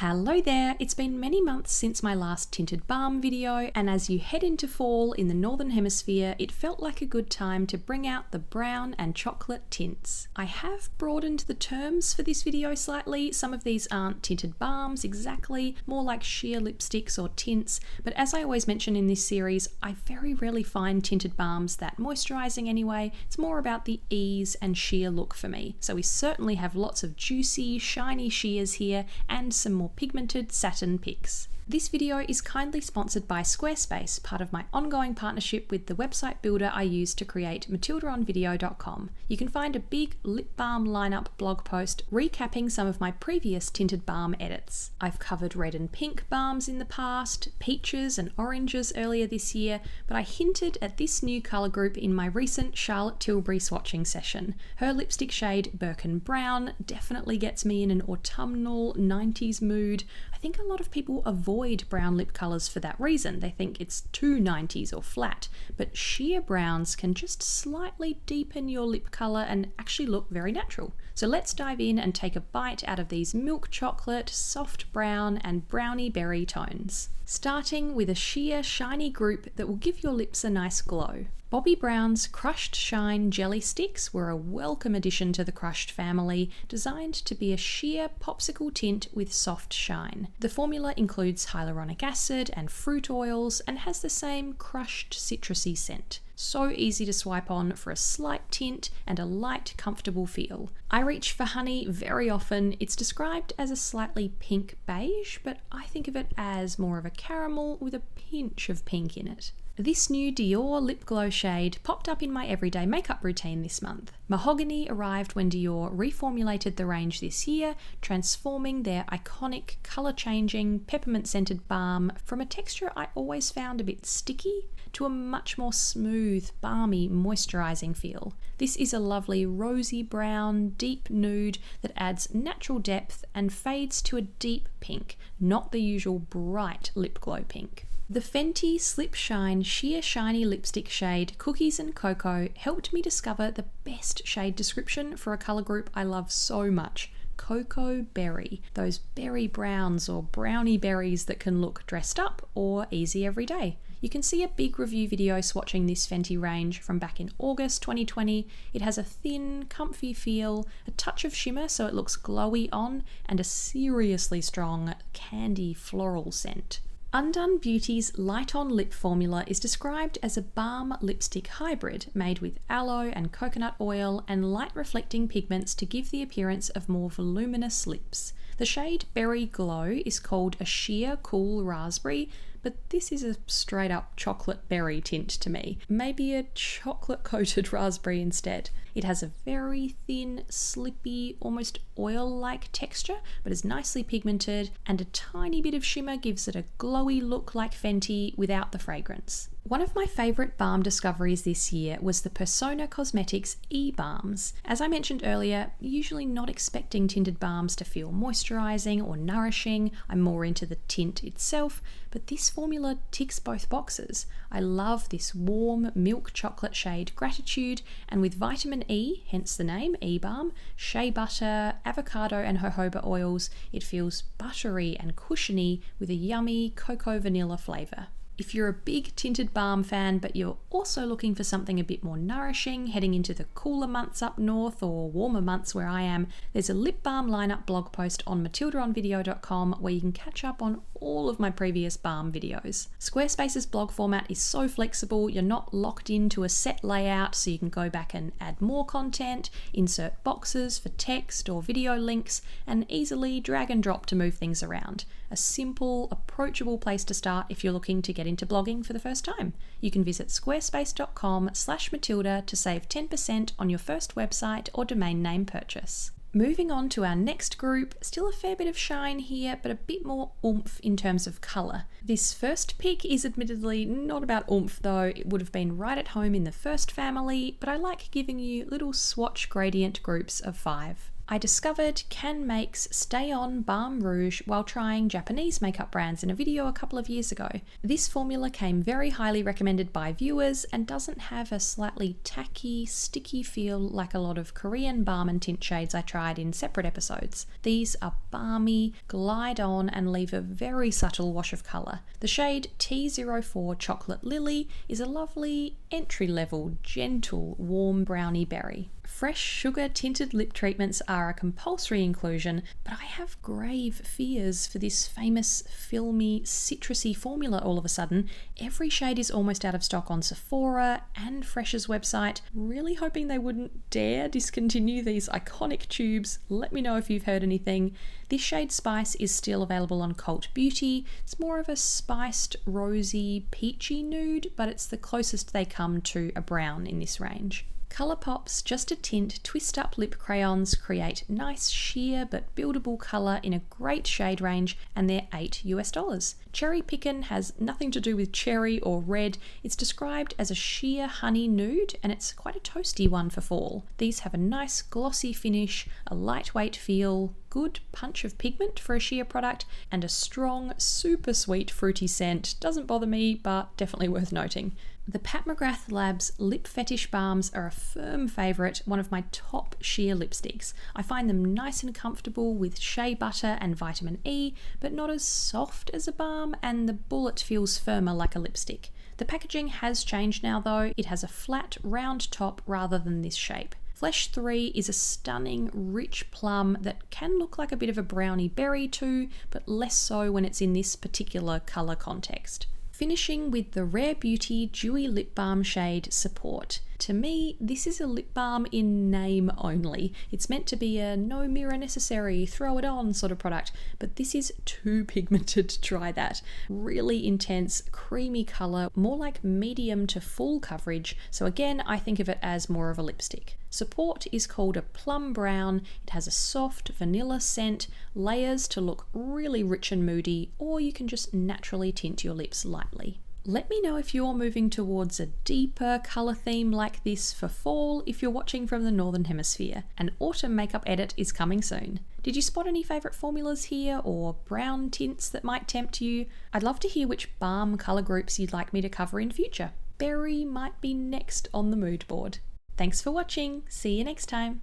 Hello there, it's been many months since my last tinted balm video, and as you head into fall in the Northern Hemisphere, it felt like a good time to bring out the brown and chocolate tints. I have broadened the terms for this video slightly. Some of these aren't tinted balms exactly, more like sheer lipsticks or tints, but as I always mention in this series, I very rarely find tinted balms that moisturizing anyway. It's more about the ease and sheer look for me. So we certainly have lots of juicy, shiny sheers here and some more pigmented satin picks. This video is kindly sponsored by Squarespace, part of my ongoing partnership with the website builder I use to create matildaonvideo.com. You can find a big lip balm lineup blog post recapping some of my previous tinted balm edits. I've covered red and pink balms in the past, peaches and oranges earlier this year, but I hinted at this new colour group in my recent Charlotte Tilbury swatching session. Her lipstick shade Birkin Brown definitely gets me in an autumnal 90s mood. I think a lot of people avoid brown lip colours for that reason. They think it's too 90s or flat, but sheer browns can just slightly deepen your lip colour and actually look very natural. So let's dive in and take a bite out of these milk chocolate, soft brown and brownie berry tones. Starting with a sheer shiny group that will give your lips a nice glow. Bobbi Brown's Crushed Shine Jelly Sticks were a welcome addition to the Crushed family, designed to be a sheer popsicle tint with soft shine. The formula includes hyaluronic acid and fruit oils and has the same crushed citrusy scent. So easy to swipe on for a slight tint and a light, comfortable feel. I reach for honey very often. It's described as a slightly pink beige, but I think of it as more of a caramel with a pinch of pink in it. This new Dior lip glow shade popped up in my everyday makeup routine this month. Mahogany arrived when Dior reformulated the range this year, transforming their iconic colour-changing peppermint-scented balm from a texture I always found a bit sticky to a much more smooth, balmy, moisturising feel. This is a lovely rosy brown, deep nude that adds natural depth and fades to a deep pink, not the usual bright lip glow pink. The Fenty Slip Shine Sheer Shiny Lipstick shade Cookies and Cocoa helped me discover the best shade description for a colour group I love so much. Cocoa Berry, those berry browns or brownie berries that can look dressed up or easy every day. You can see a big review video swatching this Fenty range from back in August 2020. It has a thin, comfy feel, a touch of shimmer so it looks glowy on, and a seriously strong candy floral scent. Undone Beauty's Light On Lip formula is described as a balm lipstick hybrid made with aloe and coconut oil and light reflecting pigments to give the appearance of more voluminous lips. The shade Berry Glow is called a sheer cool raspberry, but this is a straight up chocolate berry tint to me. Maybe a chocolate coated raspberry instead. It has a very thin, slippy, almost oil-like texture, but is nicely pigmented, and a tiny bit of shimmer gives it a glowy look like Fenty without the fragrance. One of my favourite balm discoveries this year was the Persona Cosmetics E-Balms. As I mentioned earlier, usually not expecting tinted balms to feel moisturising or nourishing. I'm more into the tint itself, but this formula ticks both boxes. I love this warm milk chocolate shade Gratitude, and with vitamin E, hence the name E-Balm, shea butter, avocado and jojoba oils, it feels buttery and cushiony with a yummy cocoa vanilla flavour. If you're a big tinted balm fan but you're also looking for something a bit more nourishing heading into the cooler months up north or warmer months where I am, there's a lip balm lineup blog post on matildaonvideo.com where you can catch up on all of my previous balm videos. Squarespace's blog format is so flexible, you're not locked into a set layout, so you can go back and add more content, insert boxes for text or video links, and easily drag and drop to move things around. A simple, approachable place to start if you're looking to get into blogging for the first time. You can visit squarespace.com/Matilda to save 10% on your first website or domain name purchase. Moving on to our next group, still a fair bit of shine here, but a bit more oomph in terms of colour. This first pick is admittedly not about oomph though, it would have been right at home in the first family, but I like giving you little swatch gradient groups of 5. I discovered Can Make's Stay On Balm Rouge while trying Japanese makeup brands in a video a couple of years ago. This formula came very highly recommended by viewers and doesn't have a slightly tacky, sticky feel like a lot of Korean balm and tint shades I tried in separate episodes. These are balmy, glide on and leave a very subtle wash of colour. The shade T04 Chocolate Lily is a lovely, entry-level, gentle, warm brownie berry. Fresh sugar tinted lip treatments are a compulsory inclusion, but I have grave fears for this famous filmy, citrusy formula all of a sudden. Every shade is almost out of stock on Sephora and Fresh's website. Really hoping they wouldn't dare discontinue these iconic tubes. Let me know if you've heard anything. This shade Spice is still available on Cult Beauty. It's more of a spiced, rosy, peachy nude, but it's the closest they come to a brown in this range. Colourpop's Just a Tint Twist Up Lip Crayons create nice sheer but buildable colour in a great shade range, and they're $8. Cherry Pickin' has nothing to do with cherry or red. It's described as a sheer honey nude, and it's quite a toasty one for fall. These have a nice glossy finish, a lightweight feel, good punch of pigment for a sheer product, and a strong, super sweet fruity scent. Doesn't bother me, but definitely worth noting. The Pat McGrath Labs Lip Fetish Balms are a firm favourite, one of my top sheer lipsticks. I find them nice and comfortable with shea butter and vitamin E, but not as soft as a balm, and the bullet feels firmer like a lipstick. The packaging has changed now though. It has a flat, round top rather than this shape. Flesh 3 is a stunning, rich plum that can look like a bit of a brownie berry too, but less so when it's in this particular colour context. Finishing with the Rare Beauty Dewy Lip Balm shade Support. To me, this is a lip balm in name only. It's meant to be a no mirror necessary, throw it on sort of product, but this is too pigmented to try that. Really intense, creamy colour, more like medium to full coverage, so again, I think of it as more of a lipstick. Support is called a plum brown. It has a soft vanilla scent, layers to look really rich and moody, or you can just naturally tint your lips lightly. Let me know if you're moving towards a deeper colour theme like this for fall if you're watching from the Northern Hemisphere. An autumn makeup edit is coming soon. Did you spot any favourite formulas here or brown tints that might tempt you? I'd love to hear which balm colour groups you'd like me to cover in future. Berry might be next on the mood board. Thanks for watching. See you next time.